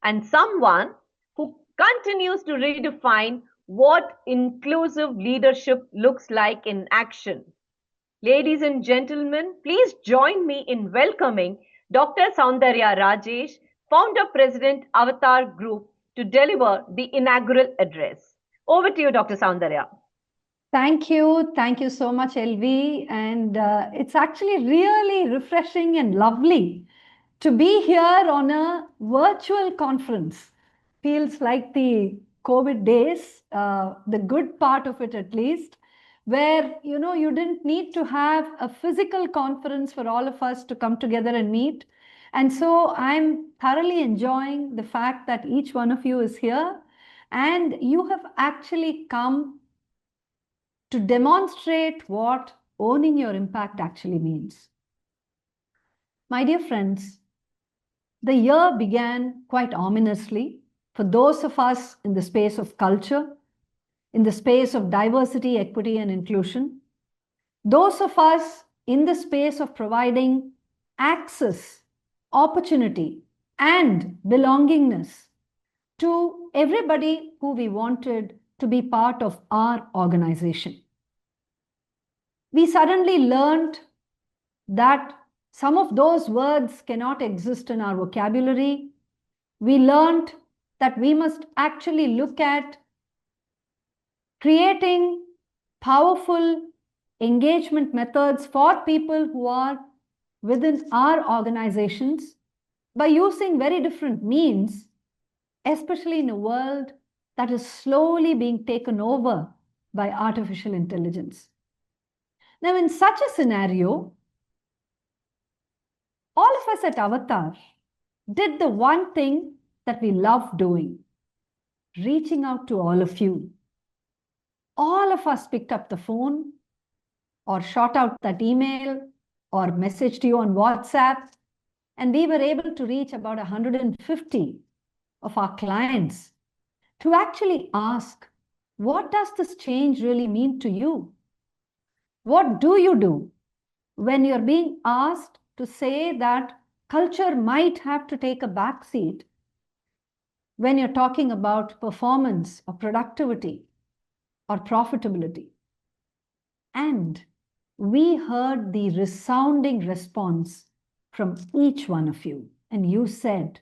and someone who continues to redefine what inclusive leadership looks like in action. Ladies and gentlemen, please join me in welcoming Dr. Saundarya Rajesh, Founder President Avtar Group, to deliver the inaugural address. Over to you, Dr. Saundarya. Thank you. Thank you so much, LV. And it's actually really refreshing and lovely to be here on a virtual conference. Feels like the COVID days, the good part of it at least, where you didn't need to have a physical conference for all of us to come together and meet. And so I'm thoroughly enjoying the fact that each one of you is here and you have actually come to demonstrate what owning your impact actually means. My dear friends, the year began quite ominously for those of us in the space of culture, in the space of diversity, equity, and inclusion, those of us in the space of providing access, opportunity, and belongingness to everybody who we wanted to be part of our organization. We suddenly learned that some of those words cannot exist in our vocabulary. We learned that we must actually look at creating powerful engagement methods for people who are within our organizations by using very different means, especially in a world that is slowly being taken over by artificial intelligence. Now, in such a scenario, all of us at Avtar did the one thing that we love doing, reaching out to all of you. All of us picked up the phone or shot out that email or messaged you on WhatsApp, and we were able to reach about 150 of our clients to actually ask, what does this change really mean to you? What do you do when you're being asked to say that culture might have to take a back seat when you're talking about performance or productivity or profitability? And we heard the resounding response from each one of you. And you said,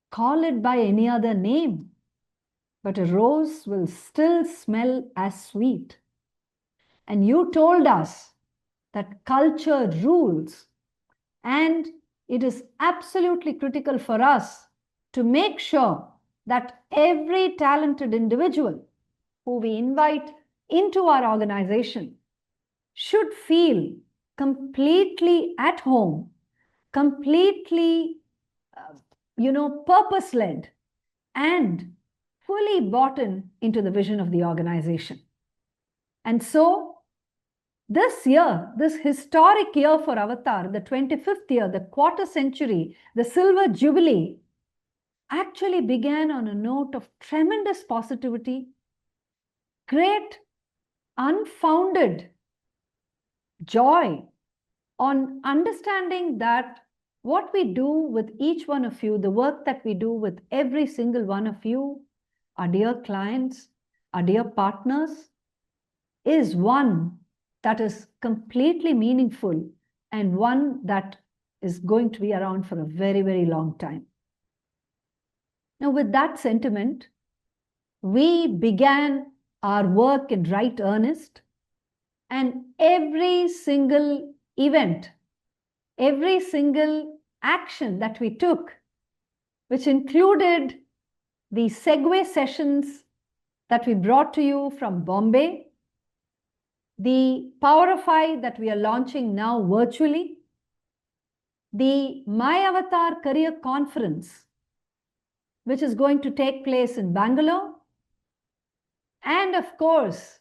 call it by any other name, but a rose will still smell as sweet. And you told us that culture rules, and it is absolutely critical for us to make sure that every talented individual who we invite into our organization should feel completely at home, completely, purpose-led, and fully bought into the vision of the organization. And so, this year, this historic year for Avtar, the 25th year, the quarter century, the silver jubilee, actually began on a note of tremendous positivity, great unfounded joy on understanding that what we do with each one of you, the work that we do with every single one of you, our dear clients, our dear partners, is one that is completely meaningful and one that is going to be around for a very, very long time. Now, with that sentiment, we began our work in right earnest, and every single event, every single action that we took, which included the segue sessions that we brought to you from Bombay, the Powerify that we are launching now virtually, the My Avtar Career Conference, which is going to take place in Bangalore, and of course,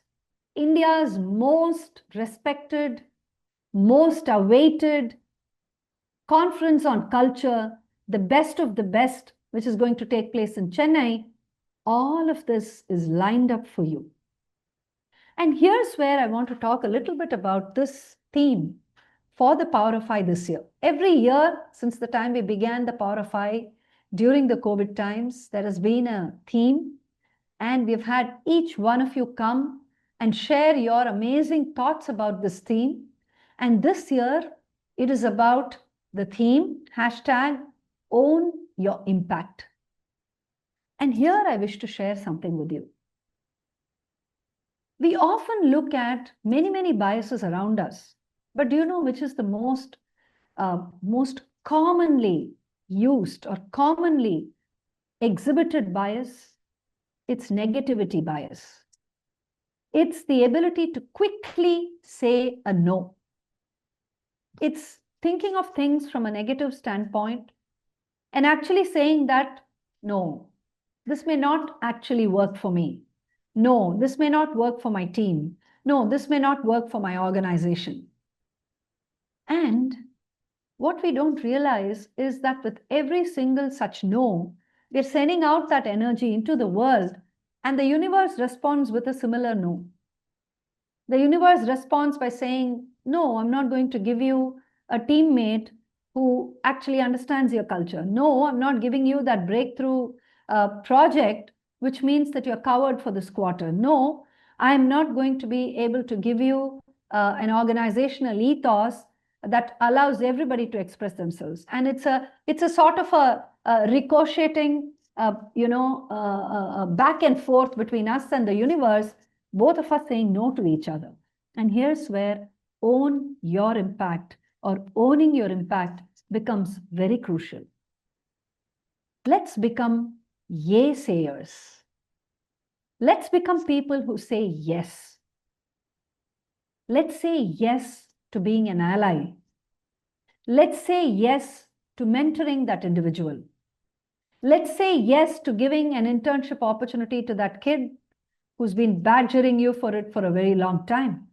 India's most respected, most awaited conference on culture, the best of the best, which is going to take place in Chennai. All of this is lined up for you. And here's where I want to talk a little bit about this theme for the Powerify this year. Every year, since the time we began the Powerify, during the COVID times, there has been a theme, and we've had each one of you come and share your amazing thoughts about this theme. And this year, it is about the theme, hashtag own your impact. And here I wish to share something with you. We often look at many biases around us, but do you know which is the most commonly used or commonly exhibited bias? It's negativity bias. It's the ability to quickly say a no. It's thinking of things from a negative standpoint and actually saying that, no, this may not actually work for me. No, this may not work for my team. No, this may not work for my organization. And what we don't realize is that with every single such no, we're sending out that energy into the world, and the universe responds with a similar no. The universe responds by saying, no, I'm not going to give you a teammate who actually understands your culture. No, I'm not giving you that breakthrough project, which means that you're covered for this quarter. No, I'm not going to be able to give you an organizational ethos that allows everybody to express themselves. And it's a sort of a ricocheting, back and forth between us and the universe, both of us saying no to each other. And here's where own your impact or owning your impact becomes very crucial. Let's become yay sayers. Let's become people who say yes. Let's say yes to being an ally. Let's say yes to mentoring that individual. Let's say yes to giving an internship opportunity to that kid who's been badgering you for it for a very long time.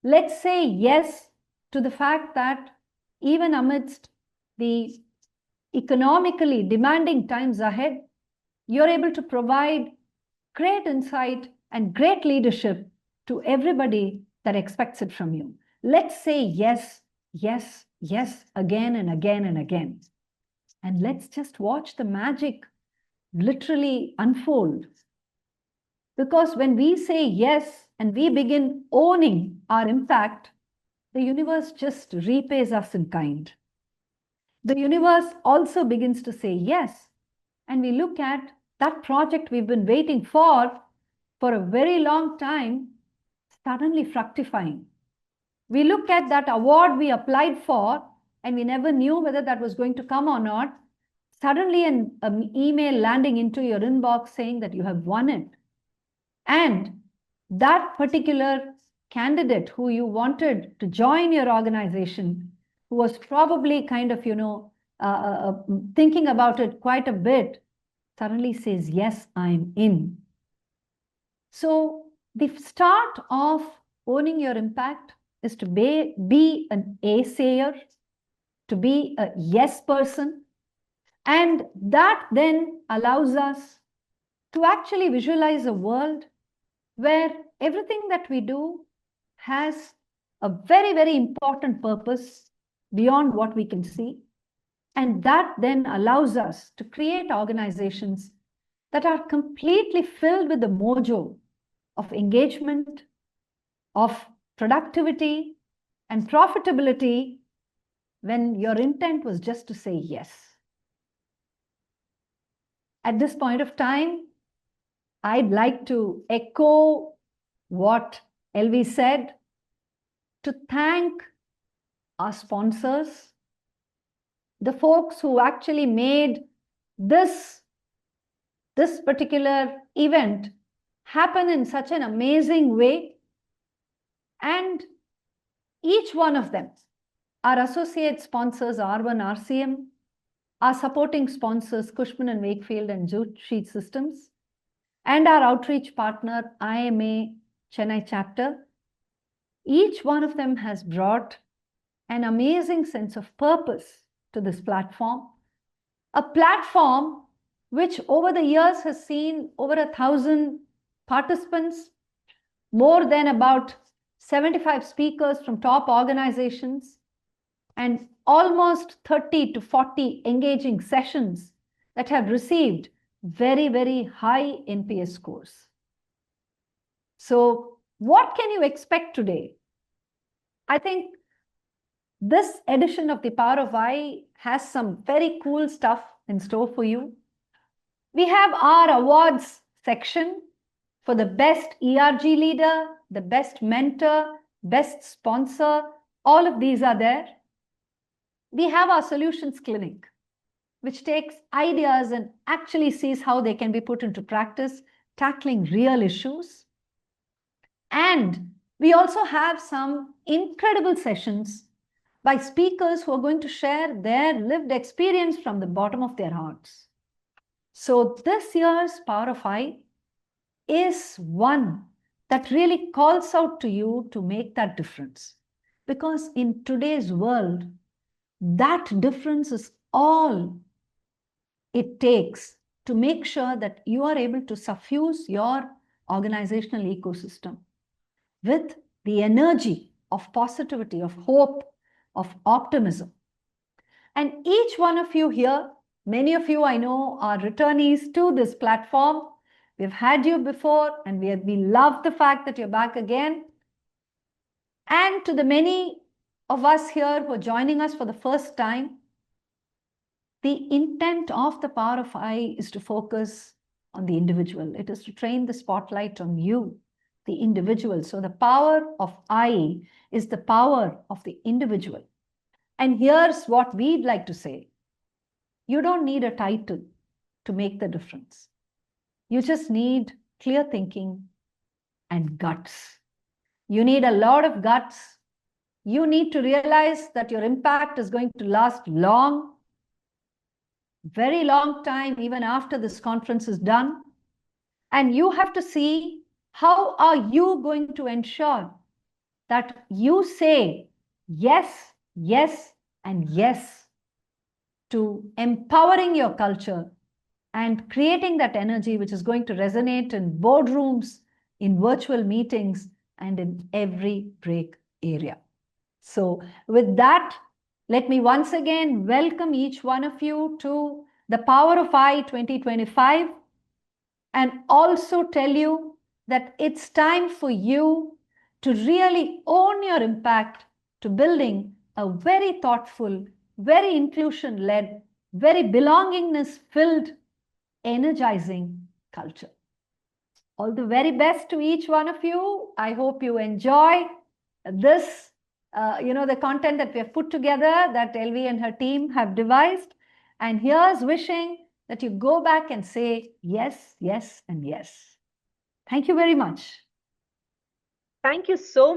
Let's say yes to the fact that even amidst the economically demanding times ahead, you're able to provide great insight and great leadership to everybody that expects it from you. Let's say yes, yes, yes, again and again and again. And let's just watch the magic literally unfold. Because when we say yes and we begin owning our impact, the universe just repays us in kind. The universe also begins to say yes. And we look at that project we've been waiting for a very long time, suddenly fructifying. We look at that award we applied for and we never knew whether that was going to come or not. Suddenly an email landing into your inbox saying that you have won it. And that particular candidate who you wanted to join your organization, who was probably kind of, thinking about it quite a bit, suddenly says, yes, I'm in. So the start of owning your impact is to be an A-sayer, to be a yes person. And that then allows us to actually visualize a world where everything that we do has a very important purpose beyond what we can see. And that then allows us to create organizations that are completely filled with the mojo of engagement, of productivity, and profitability when your intent was just to say yes. At this point of time, I'd like to echo what LV said, to thank our sponsors, the folks who actually made this particular event happen in such an amazing way. And each one of them, our associate sponsors, R1 RCM, our supporting sponsors, Cushman and Wakefield and Jute Sheet Systems, and our outreach partner, IMA Chennai chapter, each one of them has brought an amazing sense of purpose to this platform. A platform which over the years has seen over 1,000 participants, more than about 75 speakers from top organizations, and almost 30 to 40 engaging sessions that have received very, very high NPS scores. So what can you expect today? I think this edition of The Power of I has some very cool stuff in store for you. We have our awards section for the best ERG leader, the best mentor, best sponsor. All of these are there. We have our solutions clinic, which takes ideas and actually sees how they can be put into practice, tackling real issues. And we also have some incredible sessions by speakers who are going to share their lived experience from the bottom of their hearts. So this year's Power of I is one that really calls out to you to make that difference. Because in today's world, that difference is all it takes to make sure that you are able to suffuse your organizational ecosystem with the energy of positivity, of hope, of optimism. And each one of you here, many of you I know are returnees to this platform. We've had you before and we love the fact that you're back again. And to the many of us here who are joining us for the first time, the intent of the Power of I is to focus on the individual. It is to train the spotlight on you, the individual. So the power of I is the power of the individual. And here's what we'd like to say. You don't need a title to make the difference. You just need clear thinking and guts. You need a lot of guts. You need to realize that your impact is going to last long, very long time, even after this conference is done. And you have to see how are you going to ensure that you say yes, yes, and yes to empowering your culture and creating that energy which is going to resonate in boardrooms, in virtual meetings, and in every break area. So with that, let me once again welcome each one of you to the Power of I 2025 and also tell you that it's time for you to really own your impact to building a very thoughtful, very inclusion-led, very belongingness-filled, energizing culture. All the very best to each one of you. I hope you enjoy this, the content that we have put together that LV and her team have devised. And here's wishing that you go back and say yes, yes, and yes. Thank you very much. Thank you so